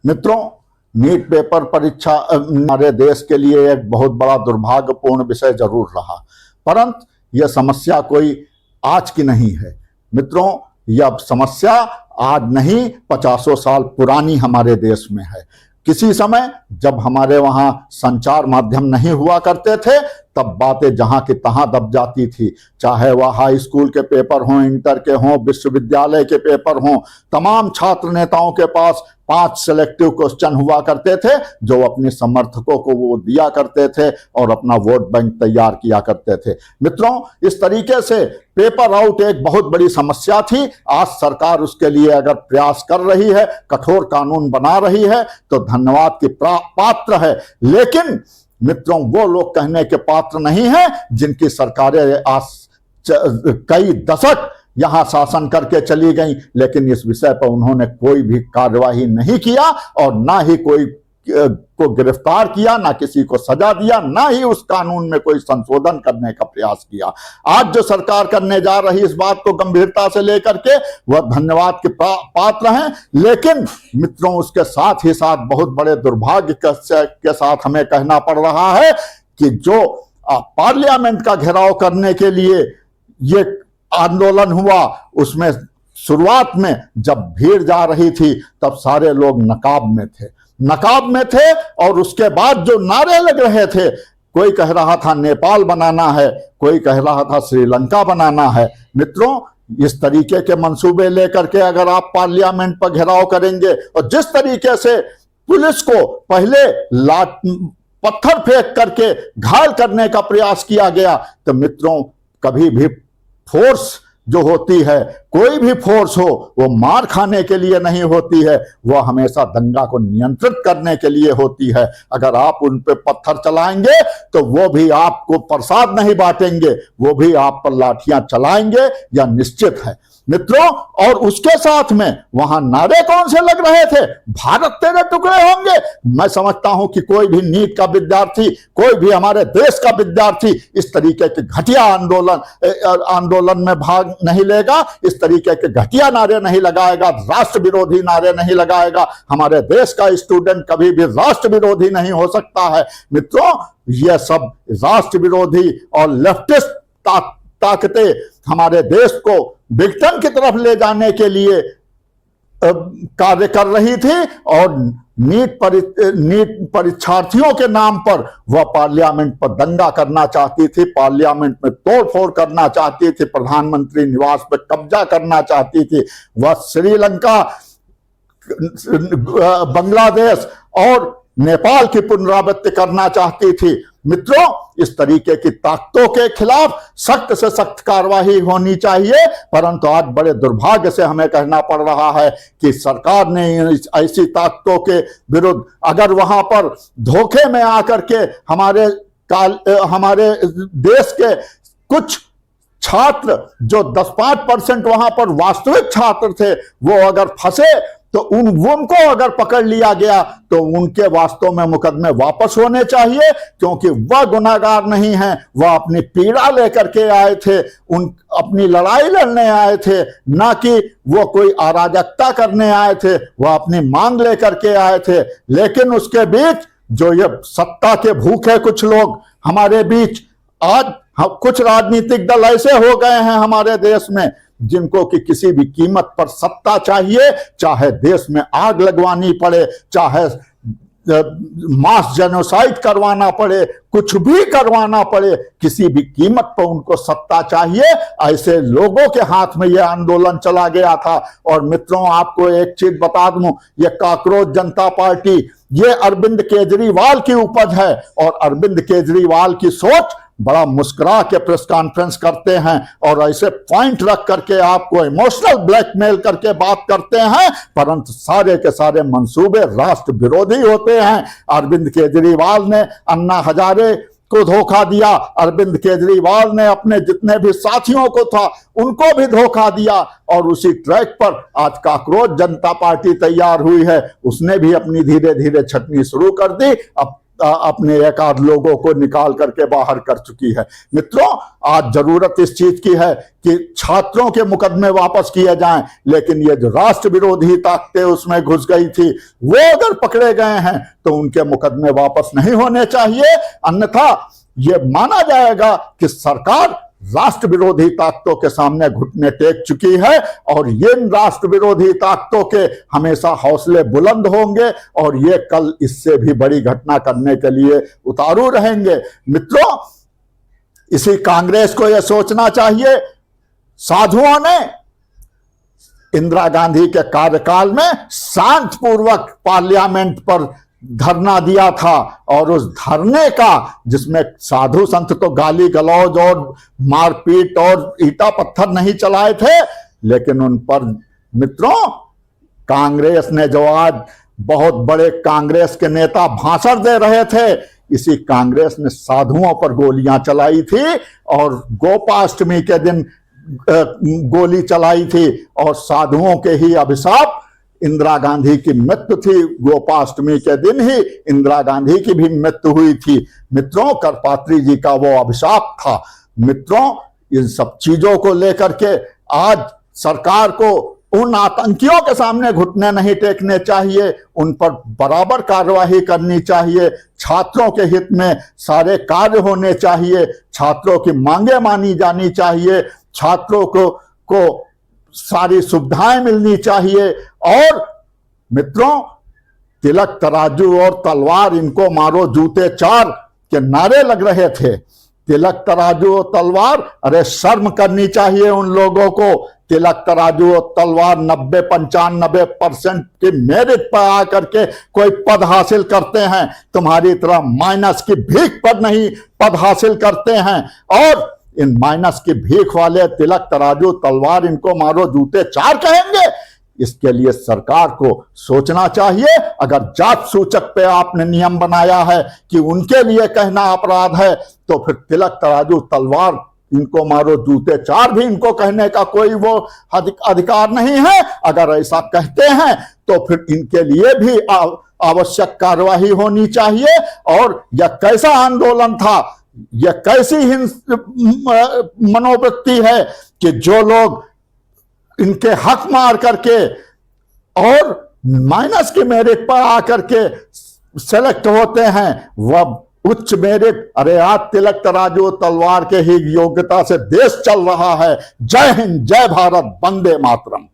मित्रों, NEET paper परीक्षा हमारे देश के लिए एक बहुत बड़ा दुर्भाग्यपूर्ण विषय जरूर रहा, परंतु यह समस्या कोई आज की नहीं है। मित्रों, यह समस्या आज नहीं 50 साल पुरानी हमारे देश में है। किसी समय जब हमारे वहां संचार माध्यम नहीं हुआ करते थे, तब बातें जहां की तहां दब जाती थी। चाहे वह हाई स्कूल के पेपर हों, इंटर के हों, विश्वविद्यालय के पेपर हों, तमाम छात्र नेताओं के पास 5 सिलेक्टिव क्वेश्चन हुआ करते थे, जो अपने समर्थकों को वो दिया करते थे और अपना वोट बैंक तैयार किया करते थे। मित्रों, इस तरीके से पेपर आउट एक बहुत बड़ी समस्या थी। आज सरकार उसके लिए अगर प्रयास कर रही है, कठोर कानून बना रही है, तो धन्यवाद की पात्र है। लेकिन मित्रों, वो लोग कहने के पात्र नहीं है जिनकी सरकारें आज कई दशक यहां शासन करके चली गई, लेकिन इस विषय पर उन्होंने कोई भी कार्यवाही नहीं किया और ना ही कोई को गिरफ्तार किया, ना किसी को सजा दिया, ना ही उस कानून में कोई संशोधन करने का प्रयास किया। आज जो सरकार करने जा रही इस बात को गंभीरता से लेकर के वह धन्यवाद के पात्र हैं। लेकिन मित्रों, उसके साथ ही साथ बहुत बड़े दुर्भाग्य के साथ हमें कहना पड़ रहा है कि जो पार्लियामेंट का घेराव करने के लिए ये आंदोलन हुआ, उसमें शुरुआत में जब भीड़ जा रही थी तब सारे लोग नकाब में थे और उसके बाद जो नारे लग रहे थे, कोई कह रहा था नेपाल बनाना है, कोई कह रहा था श्रीलंका बनाना है। मित्रों, इस तरीके के मंसूबे लेकर के अगर आप पार्लियामेंट पर घेराव करेंगे और जिस तरीके से पुलिस को पहले पत्थर फेंक करके घायल करने का प्रयास किया गया, तो मित्रों, कभी भी फोर्स जो होती है, कोई भी फोर्स हो, वो मार खाने के लिए नहीं होती है, वह हमेशा दंगा को नियंत्रित करने के लिए होती है। अगर आप उन पे पत्थर चलाएंगे तो वो भी आपको प्रसाद नहीं बांटेंगे, वो भी आप पर लाठियां चलाएंगे, यह निश्चित है। मित्रों, और उसके साथ में वहां नारे कौन से लग रहे थे? भारत तेरे टुकड़े होंगे। मैं समझता हूं कि कोई भी नीट का विद्यार्थी, कोई भी हमारे देश का विद्यार्थी इस तरीके के घटिया आंदोलन में भाग नहीं लेगा, इस तरीके के घटिया नारे नहीं लगाएगा, राष्ट्र विरोधी नारे नहीं लगाएगा। हमारे देश का स्टूडेंट कभी भी राष्ट्र विरोधी नहीं हो सकता है। मित्रों, यह सब राष्ट्र विरोधी और लेफ्टिस्ट ताकतें हमारे देश को विघटन की तरफ ले जाने के लिए कार्य कर रही थी और नीट परीक्षार्थियों के नाम पर वह पार्लियामेंट पर दंगा करना चाहती थी, पार्लियामेंट में तोड़फोड़ करना चाहती थी, प्रधानमंत्री निवास पर कब्जा करना चाहती थी। वह श्रीलंका, बांग्लादेश और नेपाल की पुनरावृत्ति करना चाहती थी। मित्रों, इस तरीके की ताकतों के खिलाफ सख्त से सख्त कार्रवाई होनी चाहिए, परंतु आज बड़े दुर्भाग्य से हमें कहना पड़ रहा है कि सरकार ने ऐसी ताकतों के विरुद्ध, अगर वहां पर धोखे में आकर के हमारे देश के कुछ छात्र जो 10-5% वहां पर वास्तविक छात्र थे, वो अगर फंसे तो उनको अगर पकड़ लिया गया तो उनके वास्तव में मुकदमे वापस होने चाहिए, क्योंकि वह गुनाहगार नहीं है। वह अपनी पीड़ा लेकर के आए थे, अपनी लड़ाई लड़ने आए थे, ना कि वो कोई अराजकता करने आए थे। वह अपनी मांग लेकर के आए थे। लेकिन उसके बीच जो ये सत्ता के भूखे कुछ लोग हमारे बीच, आज कुछ राजनीतिक दल ऐसे हो गए हैं हमारे देश में जिनको कि किसी भी कीमत पर सत्ता चाहिए, चाहे देश में आग लगवानी पड़े, चाहे मास जेनोसाइड करवाना पड़े, कुछ भी करवाना पड़े, किसी भी कीमत पर उनको सत्ता चाहिए। ऐसे लोगों के हाथ में यह आंदोलन चला गया था। और मित्रों, आपको एक चीज बता दूं, यह काकरोच जनता पार्टी, ये अरविंद केजरीवाल की उपज है और अरविंद केजरीवाल की सोच बड़ा मुस्कुरा के प्रेस कॉन्फ्रेंस करते हैं और ऐसे पॉइंट रख करके आपको इमोशनल ब्लैकमेल करके बात करते हैं, परंतु सारे के सारे मंसूबे राष्ट्र विरोधी होते हैं। अरविंद केजरीवाल ने अन्ना हजारे को धोखा दिया, अरविंद केजरीवाल ने अपने जितने भी साथियों को था उनको भी धोखा दिया, और उसी ट्रैक पर आज काकरोच जनता पार्टी तैयार हुई है। उसने भी अपनी धीरे धीरे छटनी शुरू कर दी। अब अपने एक आध लोगों को निकाल करके बाहर कर चुकी है। मित्रों, आज जरूरत इस चीज की है कि छात्रों के मुकदमे वापस किए जाएं, लेकिन ये जो राष्ट्र विरोधी ताकतें उसमें घुस गई थी, वो अगर पकड़े गए हैं तो उनके मुकदमे वापस नहीं होने चाहिए, अन्यथा ये माना जाएगा कि सरकार राष्ट्र विरोधी ताकतों के सामने घुटने टेक चुकी है, और ये राष्ट्र विरोधी ताकतों के हमेशा हौसले बुलंद होंगे और ये कल इससे भी बड़ी घटना करने के लिए उतारू रहेंगे। मित्रों, इसी कांग्रेस को यह सोचना चाहिए, साधुओं ने इंदिरा गांधी के कार्यकाल में शांतिपूर्वक पार्लियामेंट पर धरना दिया था, और उस धरने का, जिसमें साधु संत तो गाली गलौज और मारपीट और ईटा पत्थर नहीं चलाए थे, लेकिन उन पर मित्रों कांग्रेस ने, जो आज बहुत बड़े कांग्रेस के नेता भाषण दे रहे थे, इसी कांग्रेस ने साधुओं पर गोलियां चलाई थी और गोपाष्टमी के दिन गोली चलाई थी, और साधुओं के ही अभिशाप इंदिरा गांधी की मृत्यु थी। गोपाष्टमी के दिन ही इंदिरा गांधी की भी मृत्यु हुई थी। मित्रों, करपात्री जी का वो अभिशाप था। मित्रों, इन सब चीजों को लेकर के आज सरकार को उन आतंकियों के सामने घुटने नहीं टेकने चाहिए, उन पर बराबर कार्यवाही करनी चाहिए। छात्रों के हित में सारे कार्य होने चाहिए, छात्रों की मांगे मानी जानी चाहिए, छात्रों को सारी सुविधाएं मिलनी चाहिए। और मित्रों, तिलक तराजू और तलवार इनको मारो जूते चार के नारे लग रहे थे। तिलक तराजू और तलवार, अरे शर्म करनी चाहिए उन लोगों को। तिलक तराजू और तलवार 90-95% की मेरिट पर आकर के कोई पद हासिल करते हैं, तुम्हारी तरह माइनस की भीख पर नहीं पद हासिल करते हैं। और इन माइनस की भीख वाले तिलक तराजू तलवार इनको मारो जूते चार कहेंगे? इसके लिए सरकार को सोचना चाहिए। अगर जात सूचक पे आपने नियम बनाया है कि उनके लिए कहना अपराध है, तो फिर तिलक तराजू तलवार इनको मारो जूते चार भी इनको कहने का कोई वो अधिकार नहीं है। अगर ऐसा कहते हैं तो फिर इनके लिए भी आवश्यक कार्यवाही होनी चाहिए। और यह कैसा आंदोलन था, यह कैसी मनोवृत्ति है कि जो लोग इनके हक मार करके और माइनस के मेरिट पर आकर के सेलेक्ट होते हैं, वह उच्च मेरिट, अरे आज तिलक तराजू तलवार के ही योग्यता से देश चल रहा है। जय हिंद, जय भारत, वंदे मातरम।